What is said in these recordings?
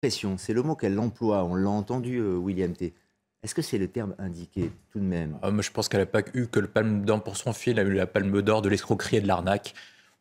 Répression, c'est le mot qu'elle emploie, on l'a entendu, William T. Est-ce que c'est le terme indiqué, tout de même? Moi, je pense qu'elle n'a pas eu que le palme d'or pour son film, elle a eu la palme d'or de l'escroquerie et de l'arnaque.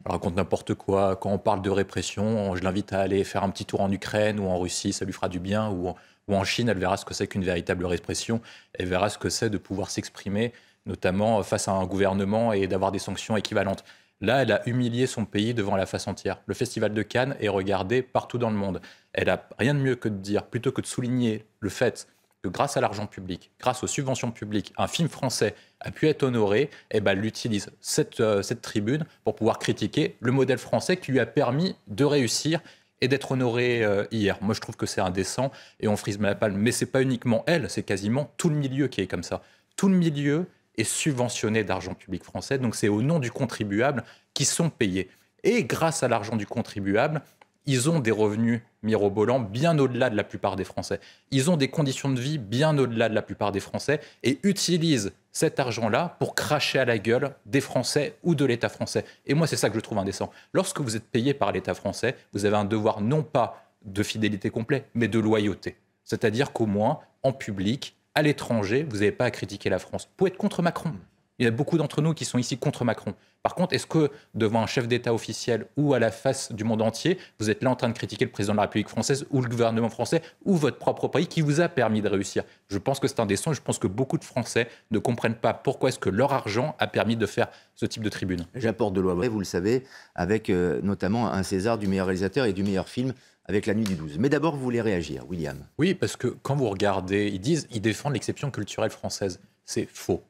Elle raconte n'importe quoi. Quand on parle de répression, je l'invite à aller faire un petit tour en Ukraine ou en Russie, ça lui fera du bien, ou en Chine, elle verra ce que c'est qu'une véritable répression, elle verra ce que c'est de pouvoir s'exprimer, notamment face à un gouvernement et d'avoir des sanctions équivalentes. Là, elle a humilié son pays devant la face entière. Le Festival de Cannes est regardé partout dans le monde. Elle n'a rien de mieux que de dire, plutôt que de souligner le fait que grâce à l'argent public, grâce aux subventions publiques, un film français a pu être honoré, eh ben, elle utilise cette tribune pour pouvoir critiquer le modèle français qui lui a permis de réussir et d'être honoré hier. Moi, je trouve que c'est indécent et on frise la palme. Mais ce n'est pas uniquement elle, c'est quasiment tout le milieu qui est comme ça. Tout le milieu est subventionné d'argent public français, donc c'est au nom du contribuable qui sont payés. Et grâce à l'argent du contribuable, ils ont des revenus mirobolants bien au-delà de la plupart des Français. Ils ont des conditions de vie bien au-delà de la plupart des Français et utilisent cet argent-là pour cracher à la gueule des Français ou de l'État français. Et moi, c'est ça que je trouve indécent. Lorsque vous êtes payé par l'État français, vous avez un devoir non pas de fidélité complet, mais de loyauté. C'est-à-dire qu'au moins, en public, à l'étranger, vous n'avez pas à critiquer la France. Vous pouvez être contre Macron. Il y a beaucoup d'entre nous qui sont ici contre Macron. Par contre, est-ce que devant un chef d'État officiel ou à la face du monde entier, vous êtes là en train de critiquer le président de la République française ou le gouvernement français ou votre propre pays qui vous a permis de réussir? Je pense que c'est indécent et je pense que beaucoup de Français ne comprennent pas pourquoi est-ce que leur argent a permis de faire ce type de tribune. J'apporte de loi, vous le savez, avec notamment un César du meilleur réalisateur et du meilleur film avec La Nuit du 12. Mais d'abord, vous voulez réagir, William? Oui, parce que quand vous regardez, ils défendent l'exception culturelle française. C'est faux.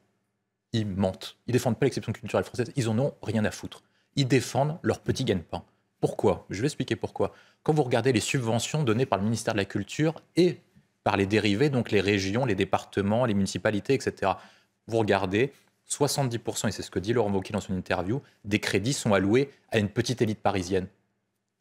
Ils mentent. Ils ne défendent pas l'exception culturelle française. Ils en ont rien à foutre. Ils défendent leur petit gagne-pain. Pourquoi? Je vais expliquer pourquoi. Quand vous regardez les subventions données par le ministère de la Culture et par les dérivés, donc les régions, les départements, les municipalités, etc., vous regardez, 70%, et c'est ce que dit Laurent Wauquiez dans son interview, des crédits sont alloués à une petite élite parisienne.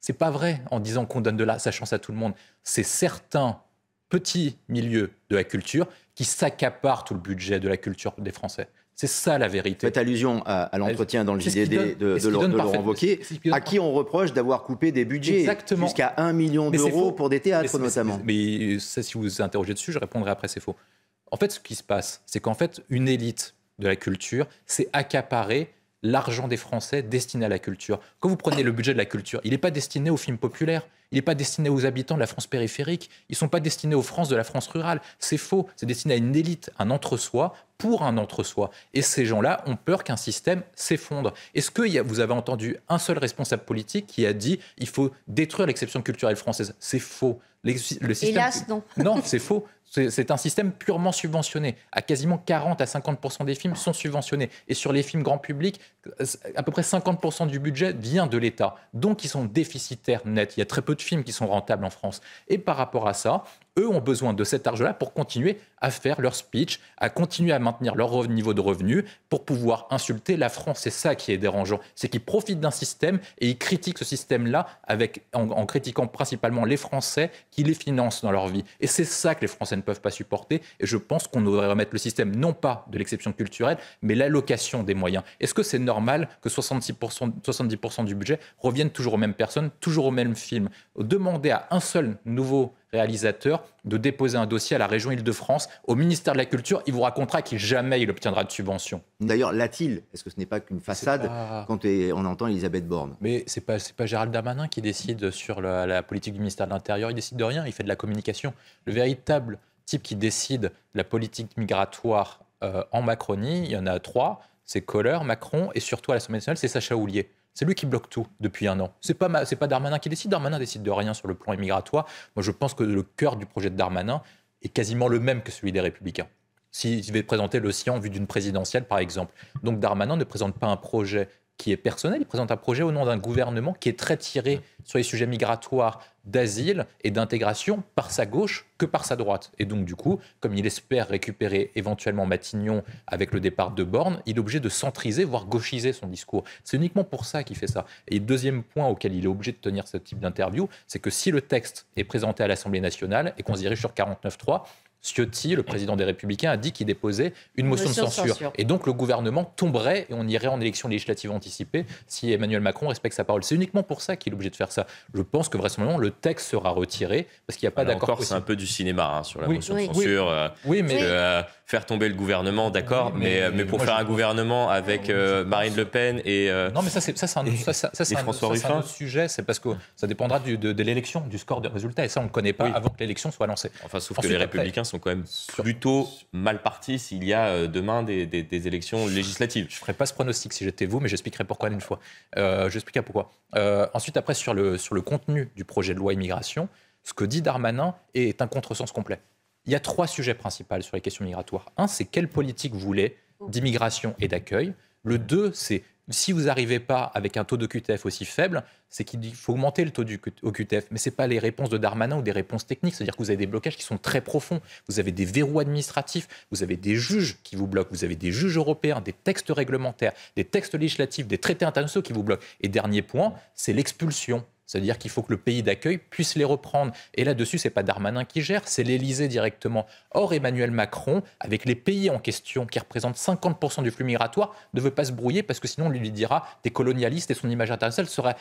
C'est pas vrai en disant qu'on donne de sa chance à tout le monde. C'est certains petits milieux de la culture qui s'accaparent tout le budget de la culture des Français. C'est ça la vérité. Faites allusion à l'entretien dans le JDD de Laurent Wauquiez, à qui on reproche d'avoir coupé des budgets jusqu'à 1 million d'euros pour des théâtres notamment. Mais ça, si vous vous interrogez dessus, je répondrai après, c'est faux. En fait, ce qui se passe, c'est qu'en fait, une élite de la culture s'est accaparée l'argent des Français destiné à la culture. Quand vous prenez le budget de la culture, il n'est pas destiné aux films populaires, il n'est pas destiné aux habitants de la France périphérique, ils ne sont pas destinés aux France de la France rurale. C'est faux, c'est destiné à une élite, un entre-soi, pour un entre-soi. Et ces gens-là ont peur qu'un système s'effondre. Est-ce que vous avez entendu un seul responsable politique qui a dit il faut détruire l'exception culturelle française? C'est faux. Le système... Hélas, non. Non, c'est faux. C'est un système purement subventionné. À quasiment 40 à 50% des films sont subventionnés. Et sur les films grand public, à peu près 50% du budget vient de l'État. Donc, ils sont déficitaires nets. Il y a très peu de films qui sont rentables en France. Et par rapport à ça, eux ont besoin de cet argent-là pour continuer à faire leur speech, à continuer à maintenir leur niveau de revenus, pour pouvoir insulter la France. C'est ça qui est dérangeant. C'est qu'ils profitent d'un système et ils critiquent ce système-là en critiquant principalement les Français qui les financent dans leur vie. Et c'est ça que les Français ne peuvent pas supporter. Et je pense qu'on devrait remettre le système, non pas de l'exception culturelle, mais l'allocation des moyens. Est-ce que c'est normal que 70% du budget revienne toujours aux mêmes personnes, toujours aux mêmes films? Demander à un seul nouveau réalisateur de déposer un dossier à la région Île-de-France, au ministère de la Culture, il vous racontera qu'il jamais il obtiendra de subvention. D'ailleurs, l'a-t-il? Est-ce que ce n'est pas qu'une façade quand on entend Elisabeth Borne? Mais c'est pas Gérald Darmanin qui décide sur la politique du ministère de l'Intérieur, il décide de rien, il fait de la communication. Le véritable type qui décide de la politique migratoire en Macronie, il y en a 3, c'est Kohler, Macron et surtout à l'Assemblée nationale, c'est Sacha Houlié. C'est lui qui bloque tout depuis un an. C'est pas Darmanin qui décide. Darmanin décide de rien sur le plan immigratoire. Moi, je pense que le cœur du projet de Darmanin est quasiment le même que celui des Républicains. S'il devait présenter le sien en vue d'une présidentielle, par exemple. Donc Darmanin ne présente pas un projet qui est personnel, il présente un projet au nom d'un gouvernement qui est très tiré sur les sujets migratoires, d'asile et d'intégration par sa gauche que par sa droite. Et donc, du coup, comme il espère récupérer éventuellement Matignon avec le départ de Borne, il est obligé de centriser, voire gauchiser son discours. C'est uniquement pour ça qu'il fait ça. Et le deuxième point auquel il est obligé de tenir ce type d'interview, c'est que si le texte est présenté à l'Assemblée nationale et qu'on se dirige sur 49.3, Ciotti, le président des Républicains, a dit qu'il déposait une motion de censure. Et donc le gouvernement tomberait et on irait en élection législative anticipée si Emmanuel Macron respecte sa parole. C'est uniquement pour ça qu'il est obligé de faire ça. Je pense que vraisemblablement le texte sera retiré parce qu'il n'y a pas d'accord possible. C'est un peu du cinéma sur la motion de censure. Oui, mais faire tomber le gouvernement, d'accord, mais pour faire un gouvernement avec Marine Le Pen et non, mais ça c'est un autre sujet. C'est parce que ça dépendra de l'élection, du score de résultat. Et ça, on ne le connaît pas avant que l'élection soit lancée. Enfin, sauf que les Républicains sont quand même plutôt mal partis s'il y a demain des élections législatives. Je ne ferai pas ce pronostic si j'étais vous, mais j'expliquerai pourquoi une fois. J'expliquerai pourquoi. Ensuite, après, sur le contenu du projet de loi immigration, ce que dit Darmanin est un contresens complet. Il y a 3 sujets principaux sur les questions migratoires. Un, c'est quelle politique vous voulez d'immigration et d'accueil. Le 2, c'est si vous n'arrivez pas avec un taux d'OQTF aussi faible, c'est qu'il faut augmenter le taux d'OQTF. Mais ce n'est pas les réponses de Darmanin ou des réponses techniques. C'est-à-dire que vous avez des blocages qui sont très profonds. Vous avez des verrous administratifs, vous avez des juges qui vous bloquent, vous avez des juges européens, des textes réglementaires, des textes législatifs, des traités internationaux qui vous bloquent. Et dernier point, c'est l'expulsion. C'est-à-dire qu'il faut que le pays d'accueil puisse les reprendre. Et là-dessus, ce n'est pas Darmanin qui gère, c'est l'Élysée directement. Or, Emmanuel Macron, avec les pays en question, qui représentent 50% du flux migratoire, ne veut pas se brouiller parce que sinon, on lui dira des colonialistes et son image internationale sera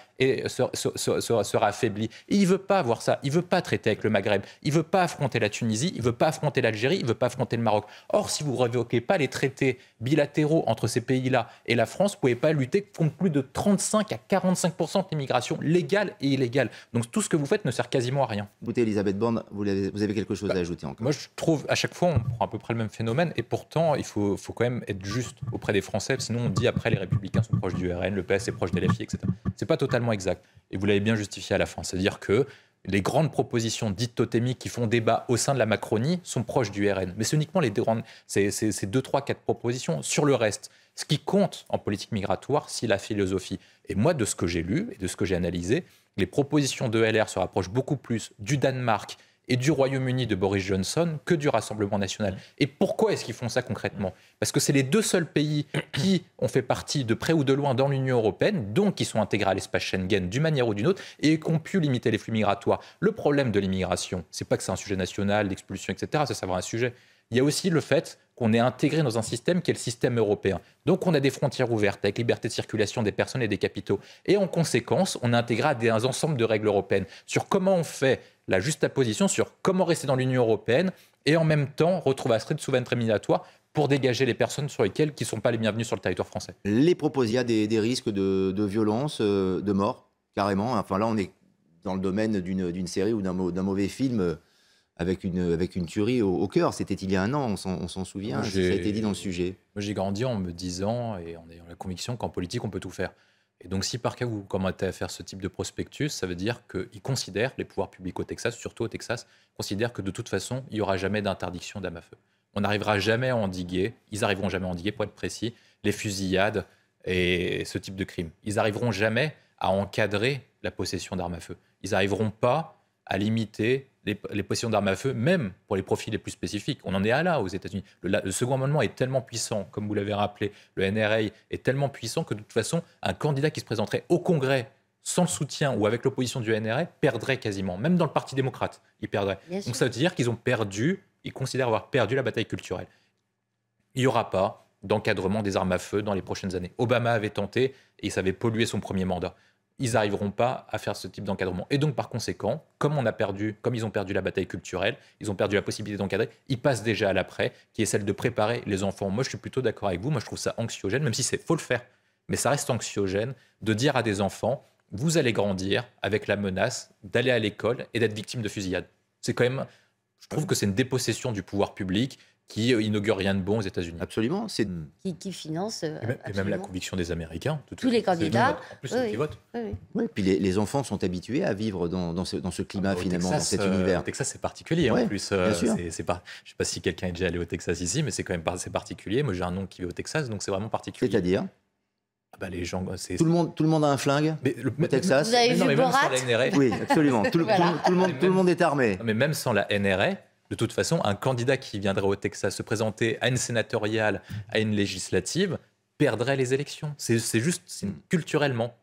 affaiblie. Et il ne veut pas avoir ça. Il ne veut pas traiter avec le Maghreb. Il ne veut pas affronter la Tunisie. Il ne veut pas affronter l'Algérie. Il ne veut pas affronter le Maroc. Or, si vous ne révoquez pas les traités bilatéraux entre ces pays-là et la France, vous ne pouvez pas lutter contre plus de 35 à 45% de l'immigration légale et illégale. Donc tout ce que vous faites ne sert quasiment à rien. Écoutez, Elisabeth Borne, vous avez quelque chose à ajouter encore? Moi, je trouve, à chaque fois, on prend à peu près le même phénomène, et pourtant, il faut quand même être juste auprès des Français, sinon on dit après, les Républicains sont proches du RN, le PS est proche des LFI, etc. C'est pas totalement exact. Et vous l'avez bien justifié à la fin. C'est-à-dire que les grandes propositions dites totémiques qui font débat au sein de la Macronie sont proches du RN. Mais c'est uniquement ces 2, 3, 4 propositions. Sur le reste, ce qui compte en politique migratoire, c'est la philosophie. Et moi, de ce que j'ai lu et de ce que j'ai analysé, les propositions de LR se rapprochent beaucoup plus du Danemark et du Royaume-Uni de Boris Johnson que du Rassemblement national. Et pourquoi est-ce qu'ils font ça concrètement? Parce que c'est les 2 seuls pays qui ont fait partie de près ou de loin dans l'Union européenne, donc qui sont intégrés à l'espace Schengen d'une manière ou d'une autre, et qui ont pu limiter les flux migratoires. Le problème de l'immigration, c'est pas que c'est un sujet national, d'expulsion, etc., ça va un sujet. Il y a aussi le fait qu'on est intégré dans un système qui est le système européen. Donc on a des frontières ouvertes avec liberté de circulation des personnes et des capitaux. Et en conséquence, on est intégré à des ensembles de règles européennes sur comment on fait la juxtaposition, sur comment rester dans l'Union européenne et en même temps retrouver un strict souveraineté migratoire pour dégager les personnes sur lesquelles qui ne sont pas les bienvenues sur le territoire français. Les propos, il y a des risques de violence, de mort, carrément. Enfin là, on est dans le domaine d'une série ou d'un mauvais film avec une tuerie au cœur. C'était il y a un an, on s'en souvient, ça a été dit dans le sujet. Moi, j'ai grandi en me disant et en ayant la conviction qu'en politique, on peut tout faire. Et donc, si par cas, vous commencez à faire ce type de prospectus, ça veut dire qu'ils considèrent, les pouvoirs publics au Texas, surtout au Texas, considèrent que de toute façon, il n'y aura jamais d'interdiction d'armes à feu. On n'arrivera jamais à endiguer, ils n'arriveront jamais à endiguer, pour être précis, les fusillades et ce type de crimes. Ils n'arriveront jamais à encadrer la possession d'armes à feu. Ils n'arriveront pas à limiter les possessions d'armes à feu, même pour les profils les plus spécifiques. On en est là aux États-Unis. Le second amendement est tellement puissant, comme vous l'avez rappelé, le NRA est tellement puissant que de toute façon, un candidat qui se présenterait au Congrès sans le soutien ou avec l'opposition du NRA perdrait quasiment. Même dans le Parti démocrate, il perdrait. Donc ça veut dire qu'ils ont perdu, ils considèrent avoir perdu la bataille culturelle. Il n'y aura pas d'encadrement des armes à feu dans les prochaines années. Obama avait tenté et ça avait pollué son premier mandat. Ils n'arriveront pas à faire ce type d'encadrement. Et donc, par conséquent, comme ils ont perdu la bataille culturelle, ils ont perdu la possibilité d'encadrer, ils passent déjà à l'après, qui est celle de préparer les enfants. Moi, je suis plutôt d'accord avec vous. Moi, je trouve ça anxiogène, même si faut le faire. Mais ça reste anxiogène de dire à des enfants, vous allez grandir avec la menace d'aller à l'école et d'être victime de fusillade. C'est quand même, je trouve que c'est une dépossession du pouvoir public qui inaugure rien de bon aux États-Unis. Absolument. Qui finance. Et même la conviction des Américains. Tous les candidats. En plus, c'est qui votent. Oui. Puis les enfants sont habitués à vivre dans ce climat, finalement, Texas, dans cet univers. Au Texas, c'est particulier. En plus, bien sûr. Je ne sais pas si quelqu'un est déjà allé au Texas ici, mais c'est quand même assez particulier. Moi, j'ai un oncle qui vit au Texas, donc c'est vraiment particulier. C'est-à-dire les gens, tout le monde a un flingue au Texas. Vous avez vu Borat ? Oui, absolument. Tout le monde est armé. Mais même sans la NRA, de toute façon, un candidat qui viendrait au Texas se présenter à une sénatoriale, à une législative, perdrait les élections. C'est juste culturellement.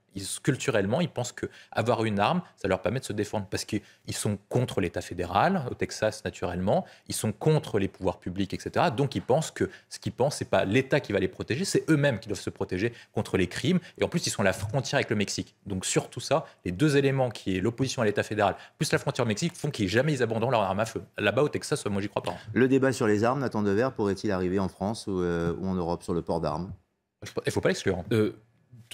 culturellement, ils pensent qu'avoir une arme, ça leur permet de se défendre. Parce qu'ils sont contre l'État fédéral, au Texas naturellement, ils sont contre les pouvoirs publics, etc. Donc ils pensent que ce qu'ils pensent, c'est pas l'État qui va les protéger, c'est eux-mêmes qui doivent se protéger contre les crimes. Et en plus, ils sont à la frontière avec le Mexique. Donc sur tout ça, les deux éléments qui est l'opposition à l'État fédéral, plus la frontière au Mexique, font qu'ils jamais ils abandonnent leur arme à feu. Là-bas, au Texas, moi, j'y crois pas. Le débat sur les armes, Nathan Devers, pourrait-il arriver en France ou en Europe sur le port d'armes? Il ne faut pas l'exclure.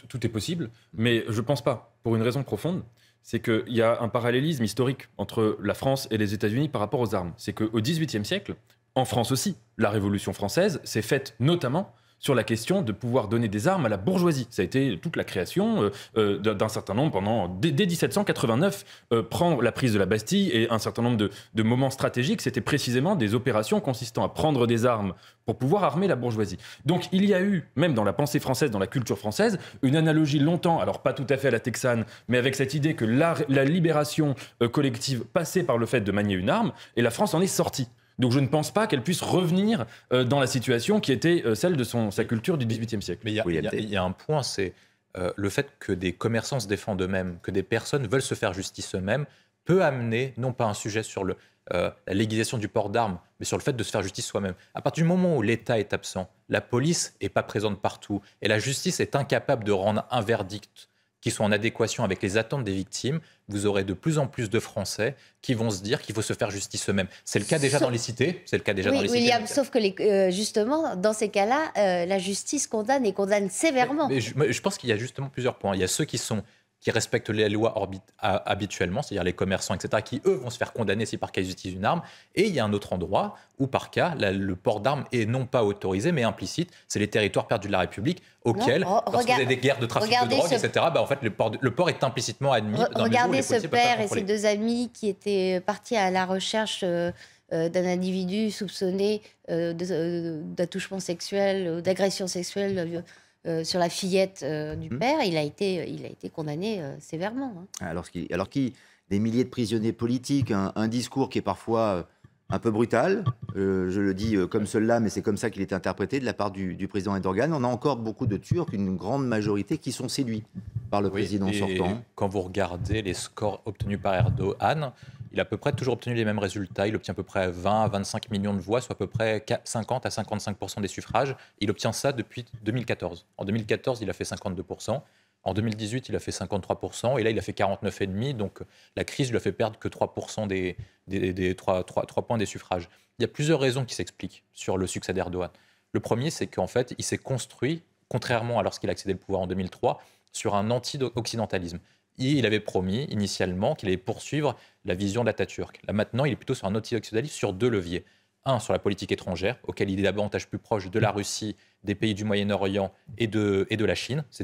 Tout est possible, mais je ne pense pas, pour une raison profonde. C'est qu'il y a un parallélisme historique entre la France et les États-Unis par rapport aux armes. C'est qu'au XVIIIe siècle, en France aussi, la Révolution française s'est faite notamment sur la question de pouvoir donner des armes à la bourgeoisie. Ça a été toute la création d'un certain nombre, dès 1789, prend la prise de la Bastille, et un certain nombre de moments stratégiques, c'était précisément des opérations consistant à prendre des armes pour pouvoir armer la bourgeoisie. Donc il y a eu, même dans la pensée française, dans la culture française, une analogie longtemps, alors pas tout à fait à la texane, mais avec cette idée que la libération collective passait par le fait de manier une arme, et la France en est sortie. Donc je ne pense pas qu'elle puisse revenir dans la situation qui était celle de sa culture du XVIIIe siècle. Mais il y a un point, c'est le fait que des commerçants se défendent eux-mêmes, que des personnes veulent se faire justice eux-mêmes, peut amener, non pas un sujet sur la légalisation du port d'armes, mais sur le fait de se faire justice soi-même. À partir du moment où l'État est absent, la police n'est pas présente partout, et la justice est incapable de rendre un verdict qui soit en adéquation avec les attentes des victimes, vous aurez de plus en plus de Français qui vont se dire qu'il faut se faire justice eux-mêmes. C'est le cas déjà dans les cités. C'est le cas déjà dans les cités. William, sauf que justement, dans ces cas-là, la justice condamne et condamne sévèrement. Mais je pense qu'il y a justement plusieurs points. Il y a ceux qui respectent les lois habituellement, c'est-à-dire les commerçants, etc., qui, eux, vont se faire condamner si par cas ils utilisent une arme. Et il y a un autre endroit où, par cas, le port d'armes est non pas autorisé, mais implicite. C'est les territoires perdus de la République, auxquels, lorsqu'il y a des guerres de trafic de drogue, etc., en fait, le port est implicitement admis. Regardez ce père et ses deux amis qui étaient partis à la recherche d'un individu soupçonné d'attouchement sexuel, d'agression sexuelle sur la fillette du père. Il a été condamné sévèrement. Alors des milliers de prisonniers politiques, un discours qui est parfois un peu brutal, je le dis comme cela, mais c'est comme ça qu'il est interprété de la part du président Erdogan. On a encore beaucoup de Turcs, une grande majorité, qui sont séduits par le président sortant. Quand vous regardez les scores obtenus par Erdogan, il a à peu près toujours obtenu les mêmes résultats. Il obtient à peu près 20 à 25 millions de voix, soit à peu près 50 à 55% des suffrages. Il obtient ça depuis 2014. En 2014, il a fait 52%. En 2018, il a fait 53%. Et là, il a fait 49,5%. Donc, la crise lui a fait perdre que 3% des 3 points des suffrages. Il y a plusieurs raisons qui s'expliquent sur le succès d'Erdogan. Le premier, c'est qu'en fait, il s'est construit, contrairement à lorsqu'il a accédé au pouvoir en 2003, sur un anti-occidentalisme. Il avait promis initialement qu'il allait poursuivre la vision d'Atatürk. Là maintenant, il est plutôt sur un anti-occidentalisme sur deux leviers. Un, sur la politique étrangère, auquel il est davantage plus proche de la Russie, des pays du Moyen-Orient et de la Chine. Ces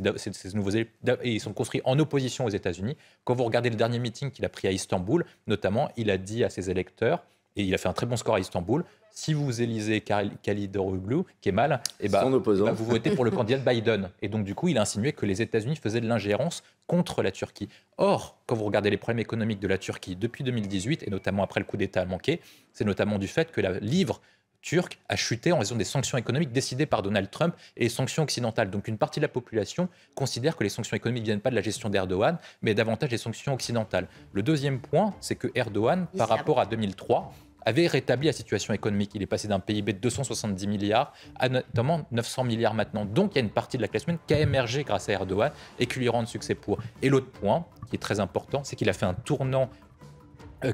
nouveaux et ils sont construits en opposition aux États-Unis. Quand vous regardez le dernier meeting qu'il a pris à Istanbul, notamment, il a dit à ses électeurs, et il a fait un très bon score à Istanbul, si vous élisez Kılıçdaroğlu, Kemal, vous votez pour le candidat Biden. Et donc, du coup, il a insinué que les États-Unis faisaient de l'ingérence contre la Turquie. Or, quand vous regardez les problèmes économiques de la Turquie depuis 2018, et notamment après le coup d'État manqué, c'est notamment du fait que la livre turque a chuté en raison des sanctions économiques décidées par Donald Trump et les sanctions occidentales. Donc une partie de la population considère que les sanctions économiques ne viennent pas de la gestion d'Erdogan, mais davantage des sanctions occidentales. Le deuxième point, c'est que Erdogan, par rapport à 2003, avait rétabli la situation économique. Il est passé d'un PIB de 270 milliards à notamment 900 milliards maintenant. Donc il y a une partie de la classe moyenne qui a émergé grâce à Erdogan et qui lui rend succès pour. Et l'autre point, qui est très important, c'est qu'il a fait un tournant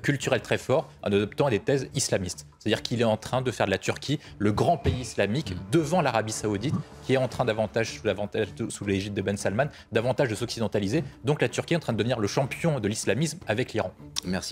culturel très fort en adoptant des thèses islamistes. C'est-à-dire qu'il est en train de faire de la Turquie le grand pays islamique devant l'Arabie Saoudite, qui est en train sous l'égide de Ben Salman, davantage de s'occidentaliser. Donc la Turquie est en train de devenir le champion de l'islamisme avec l'Iran. Merci.